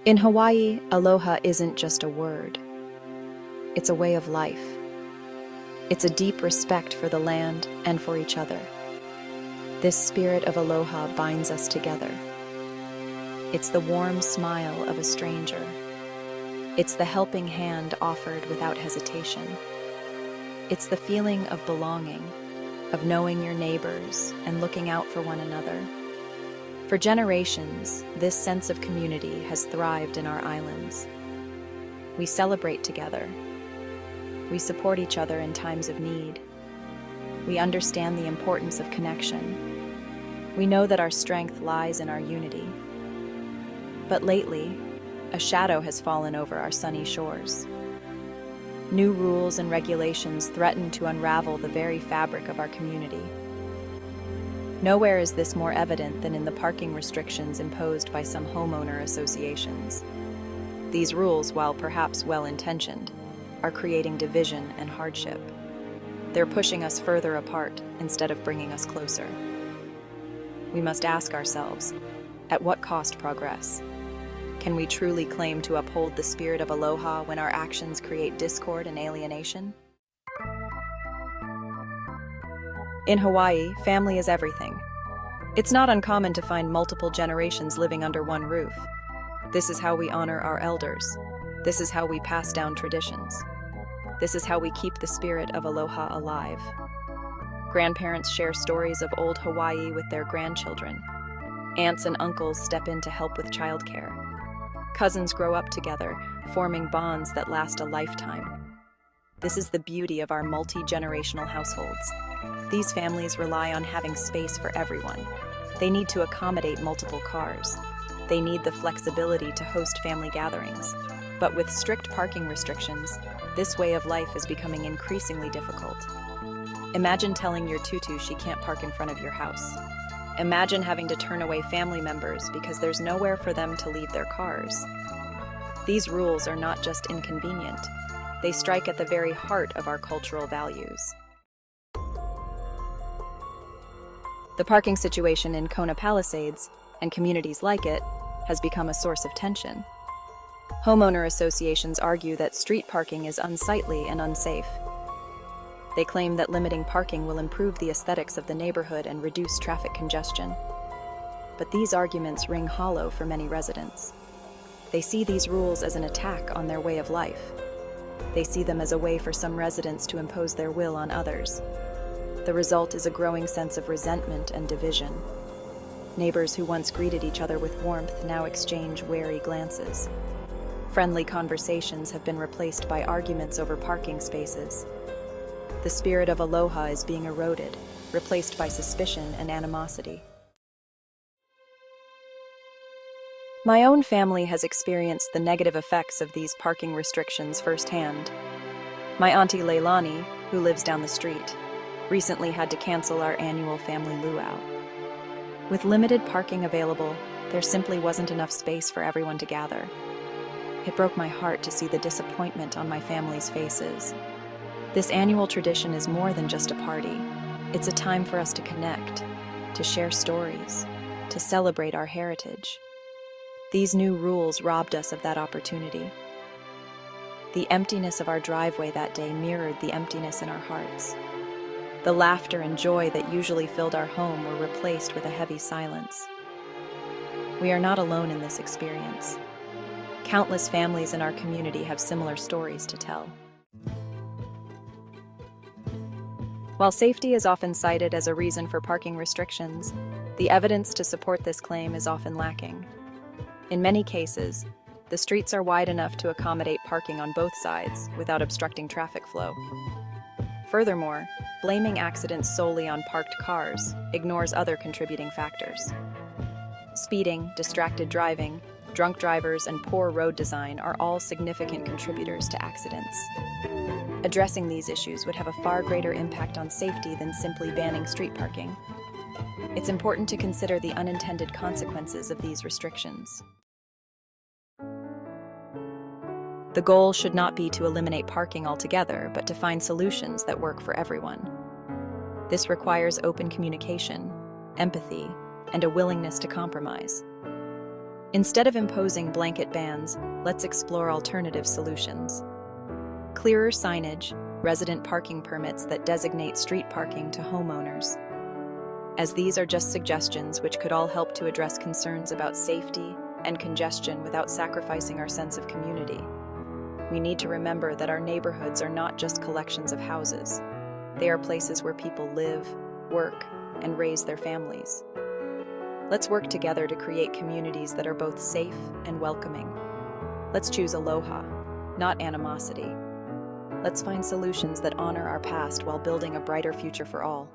In Hawaii, aloha isn't just a word. It's a way of life. It's a deep respect for the land and for each other. This spirit of aloha binds us together. It's the warm smile of a stranger. It's the helping hand offered without hesitation. It's the feeling of belonging, of knowing your neighbors and looking out for one another. For generations, this sense of community has thrived in our islands. We celebrate together. We support each other in times of need. We understand the importance of connection. We know that our strength lies in our unity. But lately, a shadow has fallen over our sunny shores. New rules and regulations threaten to unravel the very fabric of our community. Nowhere is this more evident than in the parking restrictions imposed by some homeowner associations. These rules, while perhaps well-intentioned, are creating division and hardship. They're pushing us further apart instead of bringing us closer. We must ask ourselves, at what cost progress? Can we truly claim to uphold the spirit of aloha when our actions create discord and alienation? In Hawaii, family is everything. It's not uncommon to find multiple generations living under one roof. This is how we honor our elders. This is how we pass down traditions. This is how we keep the spirit of aloha alive. Grandparents share stories of old Hawaii with their grandchildren. Aunts and uncles step in to help with childcare. Cousins grow up together, forming bonds that last a lifetime. This is the beauty of our multi-generational households. These families rely on having space for everyone. They need to accommodate multiple cars. They need the flexibility to host family gatherings. But with strict parking restrictions, this way of life is becoming increasingly difficult. Imagine telling your tutu she can't park in front of your house. Imagine having to turn away family members because there's nowhere for them to leave their cars. These rules are not just inconvenient. They strike at the very heart of our cultural values. The parking situation in Kona Palisades, and communities like it, has become a source of tension. Homeowner associations argue that street parking is unsightly and unsafe. They claim that limiting parking will improve the aesthetics of the neighborhood and reduce traffic congestion. But these arguments ring hollow for many residents. They see these rules as an attack on their way of life. They see them as a way for some residents to impose their will on others. The result is a growing sense of resentment and division. Neighbors who once greeted each other with warmth now exchange wary glances. Friendly conversations have been replaced by arguments over parking spaces. The spirit of aloha is being eroded, replaced by suspicion and animosity. My own family has experienced the negative effects of these parking restrictions firsthand. My auntie Leilani, who lives down the street, recently had to cancel our annual family luau. With limited parking available, there simply wasn't enough space for everyone to gather. It broke my heart to see the disappointment on my family's faces. This annual tradition is more than just a party. It's a time for us to connect, to share stories, to celebrate our heritage. These new rules robbed us of that opportunity. The emptiness of our driveway that day mirrored the emptiness in our hearts. The laughter and joy that usually filled our home were replaced with a heavy silence. We are not alone in this experience. Countless families in our community have similar stories to tell. While safety is often cited as a reason for parking restrictions, the evidence to support this claim is often lacking. In many cases, the streets are wide enough to accommodate parking on both sides without obstructing traffic flow. Furthermore, blaming accidents solely on parked cars ignores other contributing factors. Speeding, distracted driving, drunk drivers, and poor road design are all significant contributors to accidents. Addressing these issues would have a far greater impact on safety than simply banning street parking. It's important to consider the unintended consequences of these restrictions. The goal should not be to eliminate parking altogether, but to find solutions that work for everyone. This requires open communication, empathy, and a willingness to compromise. Instead of imposing blanket bans, let's explore alternative solutions. Clearer signage, resident parking permits that designate street parking to homeowners. As these are just suggestions which could all help to address concerns about safety and congestion without sacrificing our sense of community. We need to remember that our neighborhoods are not just collections of houses. They are places where people live, work, and raise their families. Let's work together to create communities that are both safe and welcoming. Let's choose aloha, not animosity. Let's find solutions that honor our past while building a brighter future for all.